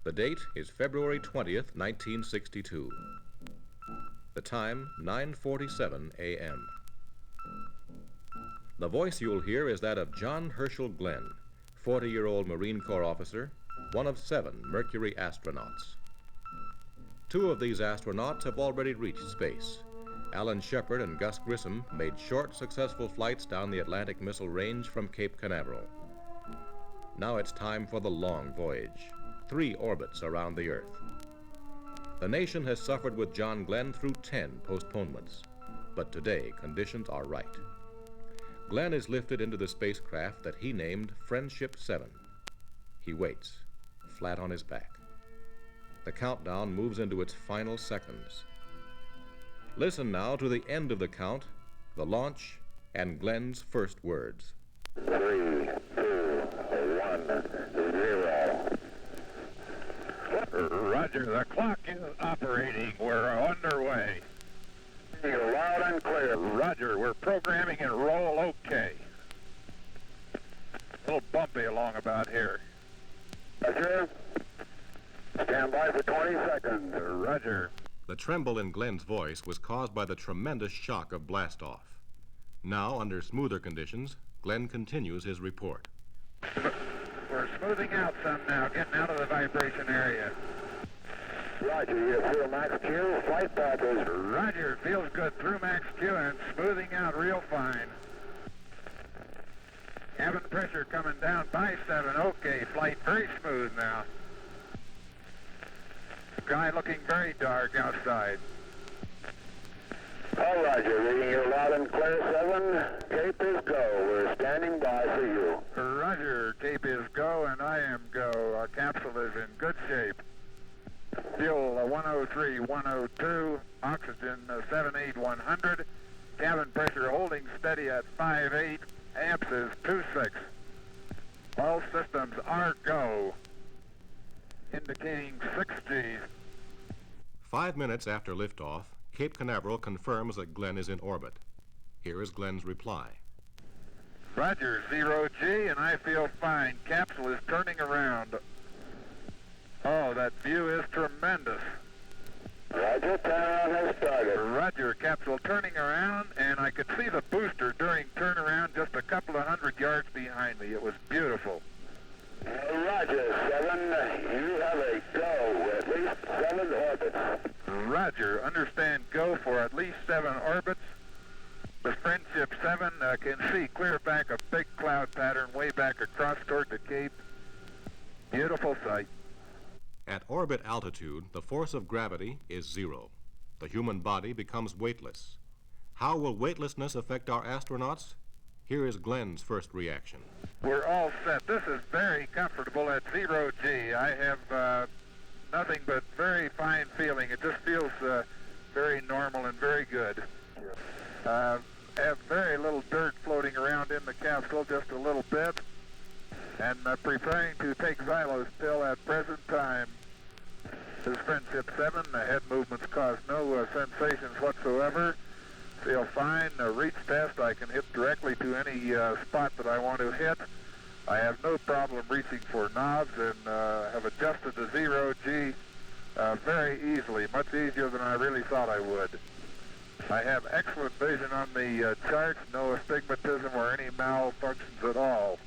The date is February 20th, 1962. The time, 9:47 a.m. The voice you'll hear is that of John Herschel Glenn, 40-year-old Marine Corps officer, one of 7 Mercury astronauts. 2 of these astronauts have already reached space. Alan Shepard and Gus Grissom made short, successful flights down the Atlantic Missile Range from Cape Canaveral. Now it's time for the long voyage, 3 orbits around the Earth. The nation has suffered with John Glenn through 10 postponements, but today conditions are right. Glenn is lifted into the spacecraft that he named Friendship 7. He waits, flat on his back. The countdown moves into its final seconds. Listen now to the end of the count, the launch, and Glenn's first words. 3, 2, 1, 0. Roger, the clock is operating. We're underway. You're loud and clear. Roger, we're programming and roll okay. A little bumpy along about here. Roger. Stand by for 20 seconds. Roger. The tremble in Glenn's voice was caused by the tremendous shock of blastoff. Now, under smoother conditions, Glenn continues his report. We're smoothing out some now, getting out of the vibration area. Roger, you feel max Q, flight path is... Roger, feels good through max Q and smoothing out real fine. Cabin pressure coming down by 7, okay, flight very smooth now. Sky looking very dark outside. All Roger, reading you loud and clear, 7. Cape is go. We're standing by for you. Roger, Cape is go and I am go. Our capsule is in good shape. Fuel 103, 102, oxygen 78,100, cabin pressure holding steady at 5.8, amps is 2.6. All systems are go, indicating 6 Gs. 5 minutes after liftoff, Cape Canaveral confirms that Glenn is in orbit. Here is Glenn's reply. Roger, 0 G, and I feel fine. Capsule is turning around. Oh, that view is tremendous. Roger, turnaround has started. Roger, capsule turning around, and I could see the booster during turnaround just a couple of 100 yards behind me. It was beautiful. Roger, 7. You have a go. At least 7 orbits. Roger, understand go for at least 7 orbits. The Friendship 7 can see clear back a big cloud pattern way back across toward the Cape. Beautiful sight. At orbit altitude, the force of gravity is 0. The human body becomes weightless. How will weightlessness affect our astronauts? Here is Glenn's first reaction. We're all set. This is very comfortable at 0 G. I have nothing but very fine feeling. It just feels very normal and very good. Have very little dirt floating around in the capsule, just a little bit. And preparing to take Xylo's pill at present time. This is Friendship 7. The head movements cause no sensations whatsoever. Feel fine. Reach test, I can hit directly to any spot that I want to hit. I have no problem reaching for knobs and have adjusted to 0 G very easily, much easier than I really thought I would. I have excellent vision on the charts, no astigmatism or any malfunctions at all.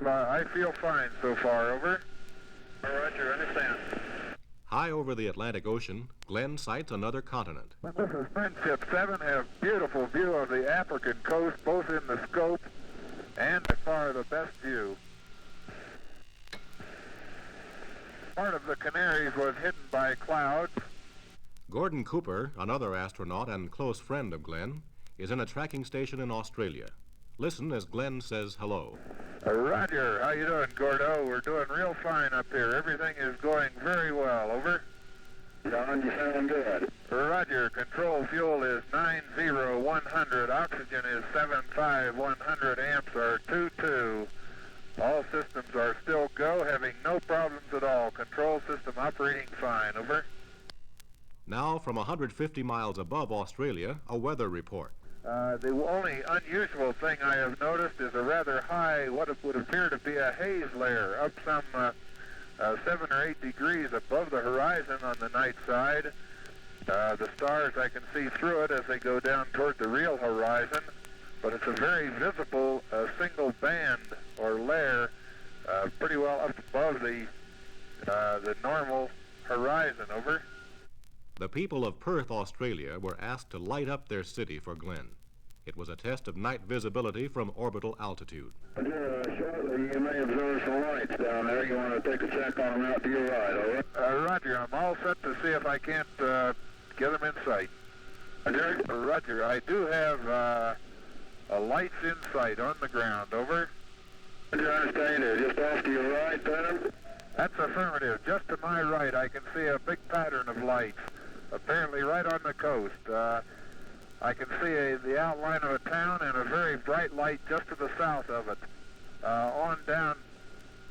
I feel fine so far, over. Roger, understand. High over the Atlantic Ocean, Glenn sights another continent. This is Friendship 7, have beautiful view of the African coast, both in the scope and by far the best view. Part of the Canaries was hidden by clouds. Gordon Cooper, another astronaut and close friend of Glenn, is in a tracking station in Australia. Listen as Glenn says hello. Roger, how you doing, Gordo? We're doing real fine up here. Everything is going very well, over. John, you sound good. Roger, control fuel is 90100, oxygen is 75100, amps are 22. All systems are still go, having no problems at all. Control system operating fine, over. Now, from 150 miles above Australia, a weather report. The only unusual thing I have noticed is a rather high, what would appear to be a haze layer up some 7 or 8 degrees above the horizon on the night side. The stars, I can see through it as they go down toward the real horizon, but it's a very visible single band or layer pretty well up above the normal horizon. Over. The people of Perth, Australia, were asked to light up their city for Glenn. It was a test of night visibility from orbital altitude. Shortly, you may observe some lights down there. You want to take a check on them out to your right, over? Roger, I'm all set to see if I can't get them in sight. Roger? Roger, I do have lights in sight on the ground, over. Roger, I understand it. Just off to your right, then? That's affirmative. Just to my right, I can see a big pattern of lights, apparently right on the coast. I can see the outline of a town and a very bright light just to the south of it. On down.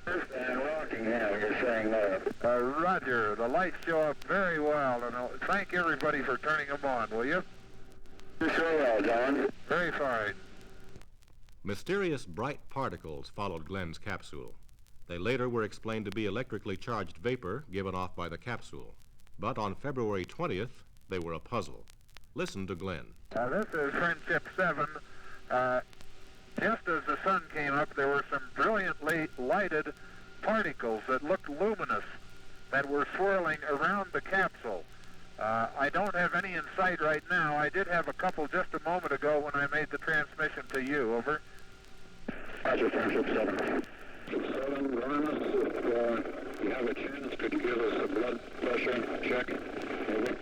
And Rockingham, you're saying that? Roger, the lights show up very well, and I'll thank everybody for turning them on, will you? You sure well, John. Very fine. Mysterious bright particles followed Glenn's capsule. They later were explained to be electrically charged vapor given off by the capsule. But on February 20th, they were a puzzle. Listen to Glenn. This is Friendship 7. Just as the sun came up, there were some brilliantly lighted particles that looked luminous that were swirling around the capsule. I don't have any in sight right now. I did have a couple just a moment ago when I made the transmission to you, over. Roger, Friendship 7. 7, Linus, if you have a chance, could you give us a blood pressure check? Over.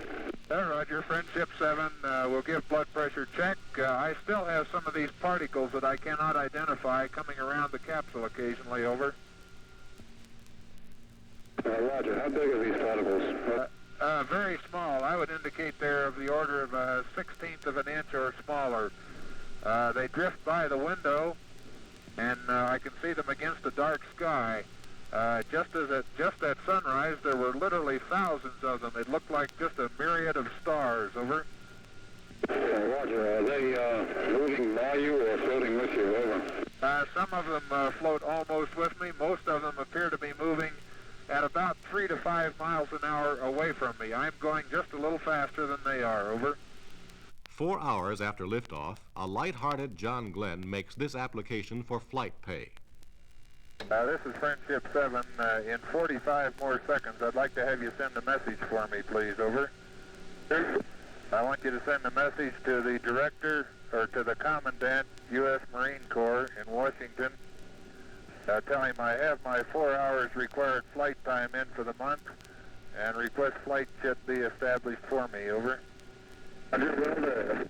Roger, Friendship 7 will give blood pressure check. I still have some of these particles that I cannot identify coming around the capsule occasionally, over. Roger, how big are these particles? Very small. I would indicate they're of the order of a 1/16 of an inch or smaller. They drift by the window, and I can see them against a dark sky. Just at sunrise, there were literally thousands of them. It looked like just a myriad of stars, over. Roger, are they moving by you or floating with you, over? Some of them float almost with me. Most of them appear to be moving at about 3 to 5 miles an hour away from me. I'm going just a little faster than they are, over. 4 hours after liftoff, a light-hearted John Glenn makes this application for flight pay. This is Friendship 7. In 45 more seconds, I'd like to have you send a message for me, please, over. I want you to send a message to the director, or to the commandant, U.S. Marine Corps in Washington. Tell him I have my 4 hours required flight time in for the month, and request flight should be established for me, over. I just wanted to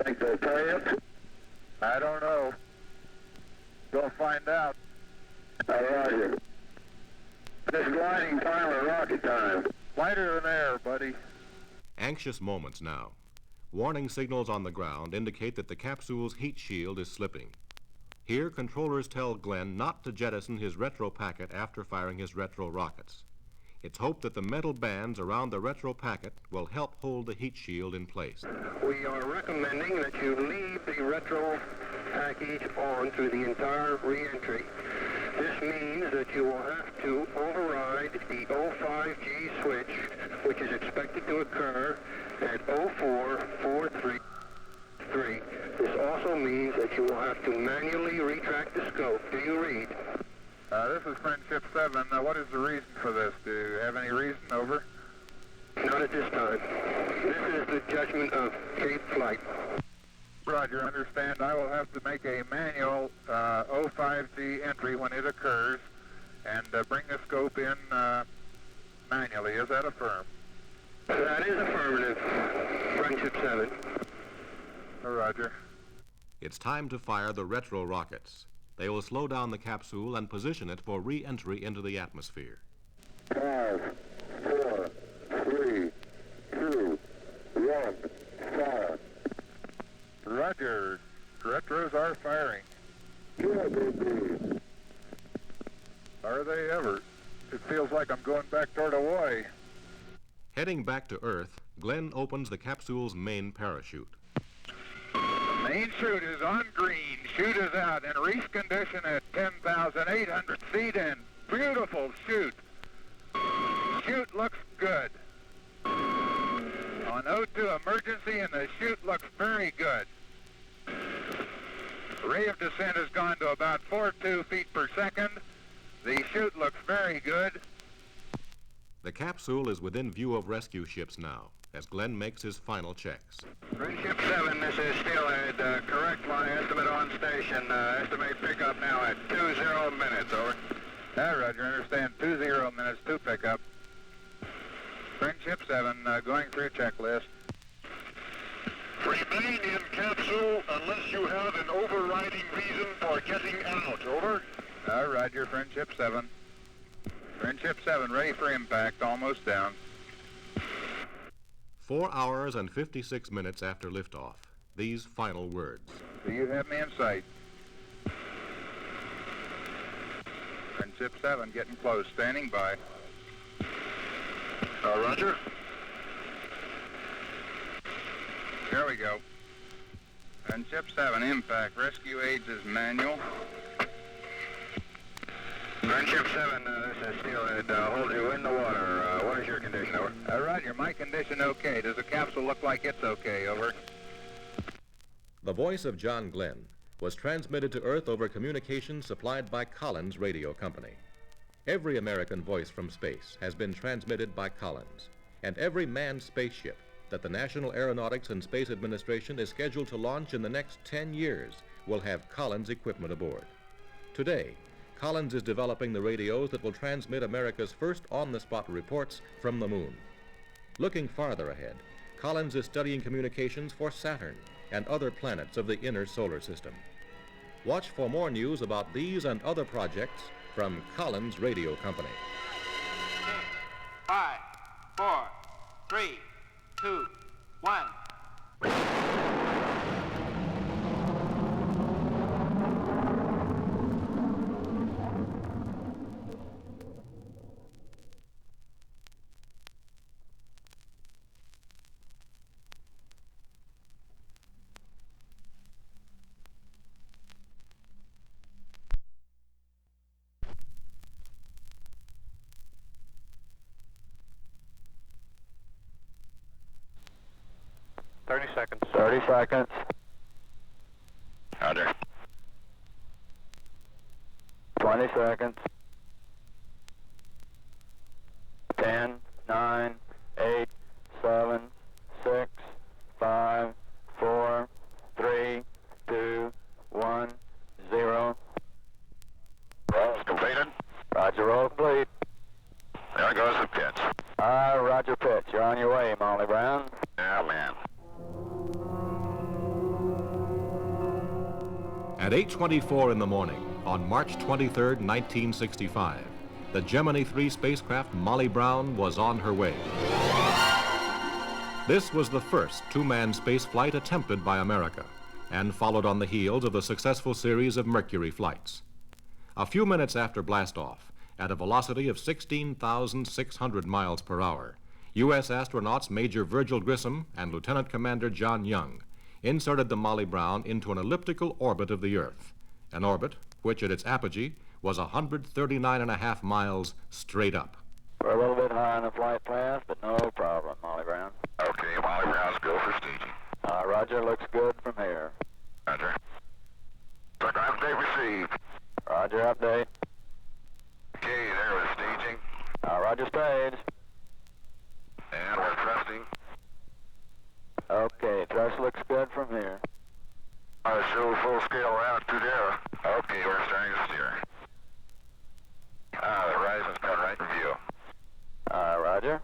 think they'll pay it. I don't know. Go find out. Roger. This gliding time or rocket time? Lighter than air, buddy. Anxious moments now. Warning signals on the ground indicate that the capsule's heat shield is slipping. Here, controllers tell Glenn not to jettison his retro packet after firing his retro rockets. It's hoped that the metal bands around the retro packet will help hold the heat shield in place. We are recommending that you leave the retro package on through the entire re-entry. This means that you will have to override the 05G switch, which is expected to occur at 0443. This also means that you will have to manually retract the scope. Do you read? This is Friendship 7. What is the reason for this? Do you have any reason, over? Not at this time. This is the judgment of Cape Flight. Roger, understand. I will have to make a manual 05G entry when it occurs and bring the scope in manually. Is that affirmed? That is affirmative. Friendship 7. Roger. It's time to fire the retro rockets. They will slow down the capsule and position it for re-entry into the atmosphere. 5, 4, 3, 2, 1, fire. Roger. Retros are firing. Yeah, baby. Are they ever? It feels like I'm going back toward Hawaii. Heading back to Earth, Glenn opens the capsule's main parachute. Main chute is on green. Chute is out in reef condition at 10,800 feet and Beautiful chute. Chute looks good. On O2 emergency, and the chute looks very good. Rate of descent has gone to about 4.2 feet per second. The chute looks very good. The capsule is within view of rescue ships now, as Glenn makes his final checks. Ship 7, this is Steelhead. Correct my estimate on station. Estimate pickup now at 20 minutes, over. Roger, understand. 20 minutes to pickup. Ship 7, going through checklist. Remain in capsule unless you have an overriding reason for getting out, over. Roger, Ship 7. Ship 7, ready for impact, almost down. 4 hours and 56 minutes after liftoff, these final words. Do you have me in sight? Ship 7, getting close, standing by. Roger. Here we go. Ship 7, impact. Rescue aids is manual. Ship 7, this is Steelhead. Hold you in the water. What is your condition, over? Roger, my condition okay. Does the capsule look like it's okay, over? The voice of John Glenn was transmitted to Earth over communications supplied by Collins Radio Company. Every American voice from space has been transmitted by Collins, and every manned spaceship that the National Aeronautics and Space Administration is scheduled to launch in the next 10 years will have Collins equipment aboard. Today, Collins is developing the radios that will transmit America's first on-the-spot reports from the moon. Looking farther ahead, Collins is studying communications for Saturn and other planets of the inner solar system. Watch for more news about these and other projects from Collins Radio Company. 5, 4, 3, 2, 1. Seconds. 30 seconds. Roger. 20 seconds. 10, 9, 8, 7, 6, 5, 4, 3, 2, 1, 0. Roll's completed. Roger, roll complete. There goes the pitch. Roger, pitch. You're on your way, Molly Brown. Yeah, man. At 8:24 in the morning, on March 23, 1965, the Gemini 3 spacecraft Molly Brown was on her way. This was the first two-man space flight attempted by America, and followed on the heels of a successful series of Mercury flights. A few minutes after blastoff, at a velocity of 16,600 miles per hour, U.S. astronauts Major Virgil Grissom and Lieutenant Commander John Young inserted the Molly Brown into an elliptical orbit of the Earth, an orbit which at its apogee was 139.5 miles straight up. We're a little bit high on the flight path, but no problem, Molly Brown. Okay, Molly Brown's go for staging. Roger, looks good from here. Roger. Second update received. Roger, update. Okay, there was staging. Roger, stage. And we're thrusting. Okay, thrust looks good from here. Show full scale round to there. Okay, we're starting to steer. The horizon's got right in view. Roger.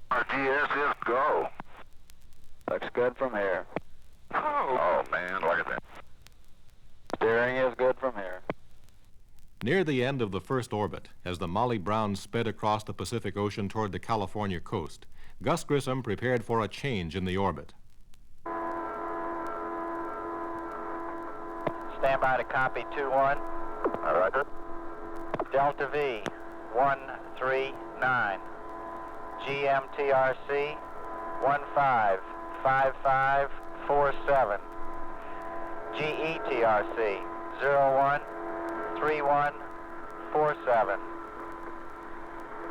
RTS is go. Looks good from here. Oh man, look at that. Steering is good from here. Near the end of the first orbit, as the Molly Brown sped across the Pacific Ocean toward the California coast, Gus Grissom prepared for a change in the orbit. Stand by to copy 2-1. Roger. Delta V 139. GMTRC 155547. GETRC 0131 47.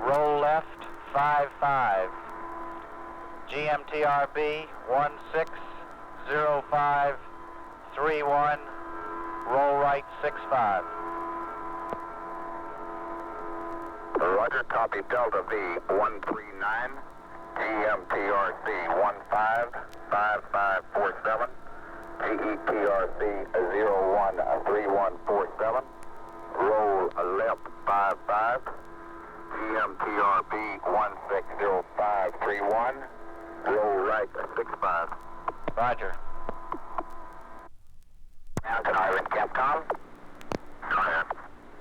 Roll left 55. GMTRB 160531. Roll right 65. Roger, copy Delta V 139. GMTRB 155547. GETRB 013147. Roll left 55. GMTRB 160531. Roll right 65. Roger. Now can I ring Capcom? Go ahead.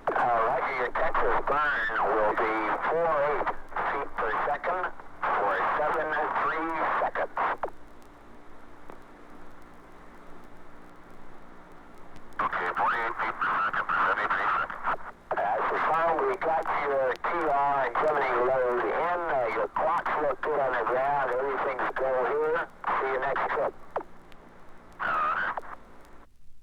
Roger, your Texas burn will be 48 feet per second for 73 seconds. Okay, 48 feet per second for 73 seconds. So far we got your TR and Gemini load in. Your clocks look good on the ground. Everything's go here. See you next trip.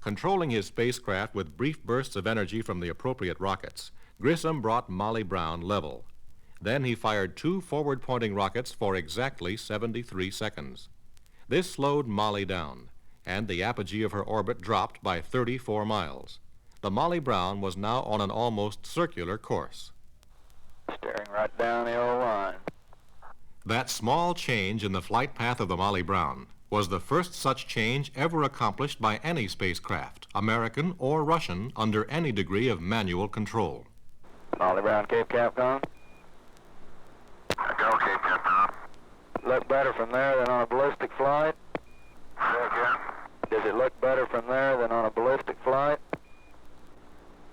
Controlling his spacecraft with brief bursts of energy from the appropriate rockets, Grissom brought Molly Brown level. Then he fired 2 forward-pointing rockets for exactly 73 seconds. This slowed Molly down, and the apogee of her orbit dropped by 34 miles. The Molly Brown was now on an almost circular course. Steering right down the old line. That small change in the flight path of the Molly Brown was the first such change ever accomplished by any spacecraft, American or Russian, under any degree of manual control. Molly Brown, Cape Capcom. Go, Cape Capcom. Look better from there than on a ballistic flight? Say again. Does it look better from there than on a ballistic flight?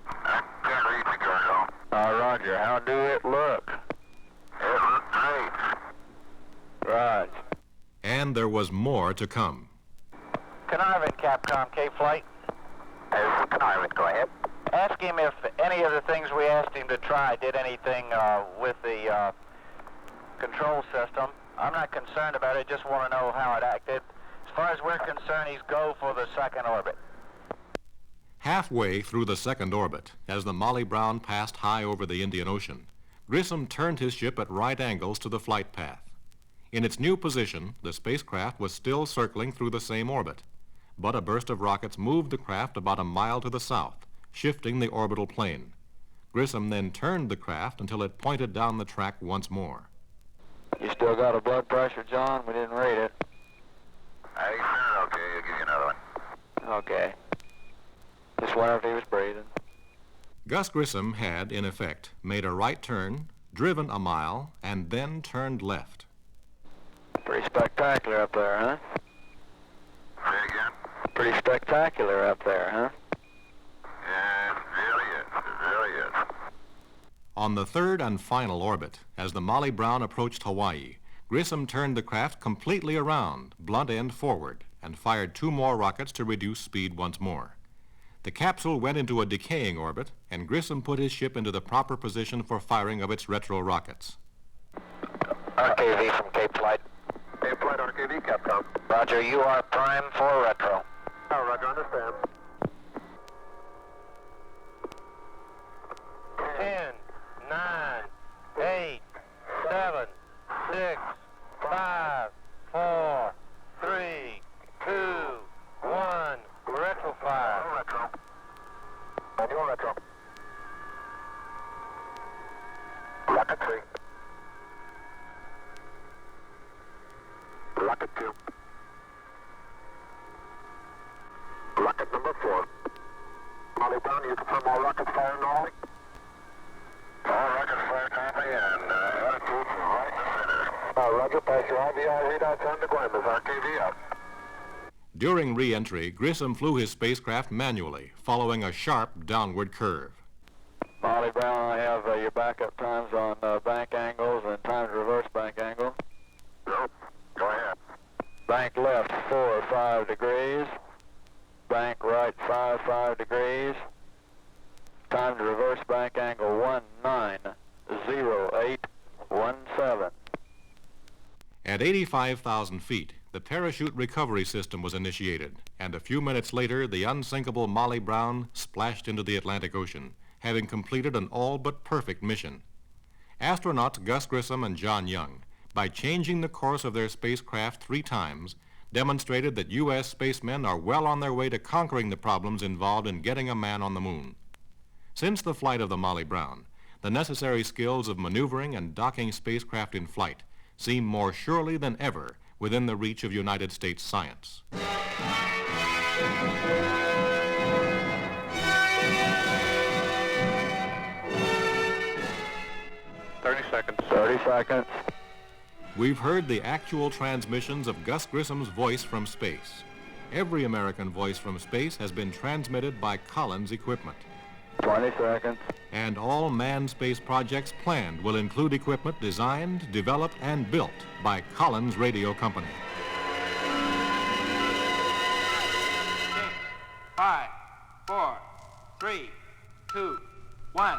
I can't read the Cargo. Roger. How do it look? It looked great. Right. And there was more to come. Conniving, Capcom, Cape Flight. Conniving, go ahead. Ask him if any of the things we asked him to try did anything with the control system. I'm not concerned about it, just want to know how it acted. As far as we're concerned, he's go for the second orbit. Halfway through the second orbit, as the Molly Brown passed high over the Indian Ocean, Grissom turned his ship at right angles to the flight path. In its new position, the spacecraft was still circling through the same orbit, but a burst of rockets moved the craft about a mile to the south, shifting the orbital plane. Grissom then turned the craft until it pointed down the track once more. You still got a blood pressure, John? We didn't read it. Hey, sir, okay, I'll give you another one. Okay. Just wonder if he was breathing. Gus Grissom had, in effect, made a right turn, driven a mile, and then turned left. Pretty spectacular up there, huh? Say again. Pretty spectacular up there, huh? Yeah, it really is. It really is. On the third and final orbit, as the Molly Brown approached Hawaii, Grissom turned the craft completely around, blunt end forward, and fired 2 more rockets to reduce speed once more. The capsule went into a decaying orbit, and Grissom put his ship into the proper position for firing of its retro rockets. RKV from Cape Flight. Cape Flight, RKV, Capcom. Roger, you are prime for retro. Oh, Roger, understand. 10, 9, 8, 7, 6, 5, 4, 3, 2, 1. Retro fire. Retro. Manual retro. Rocket 3. Rocket 2. Rocket number 4. Molly Brown, you confirm all rockets fire normally? All rockets fire copy and attitude right in the center. Roger, pass your IVR readouts on the Guaymas. RKV out. During re-entry, Grissom flew his spacecraft manually, following a sharp downward curve. Molly Brown, I have your backup times on bank angles and time to reverse bank angle. Nope. Go ahead. Bank left 4-5 degrees. Bank right 5 degrees. Time to reverse bank angle 190817. At 85,000 feet, the parachute recovery system was initiated, and a few minutes later, the unsinkable Molly Brown splashed into the Atlantic Ocean, having completed an all but perfect mission. Astronauts Gus Grissom and John Young, by changing the course of their spacecraft 3 times, demonstrated that U.S. spacemen are well on their way to conquering the problems involved in getting a man on the moon. Since the flight of the Molly Brown, the necessary skills of maneuvering and docking spacecraft in flight seem more surely than ever within the reach of United States science. 30 seconds. 30 seconds. We've heard the actual transmissions of Gus Grissom's voice from space. Every American voice from space has been transmitted by Collins equipment. 20 seconds. And all manned space projects planned will include equipment designed, developed, and built by Collins Radio Company. 5, 4, 3, 2, 1.